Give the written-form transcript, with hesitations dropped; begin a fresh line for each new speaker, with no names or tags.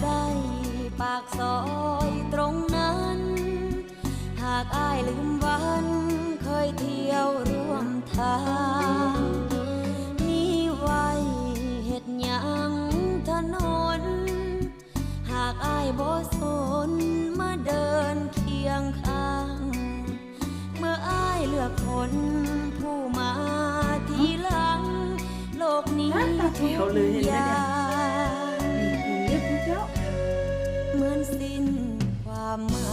ได้ปากซอยตรงนั้นหากอ้ายลืมวันเคยเที่ยวร่วมทางมีไว้เฮ็ดหยังถนนหากอ้ายบ่สนมาเดินเคียงข้างเมื่ออ้ายเลือกคนผู้มาทีหลังโลกนี้ทุกอย่างเหมือนสิ้นความหมาย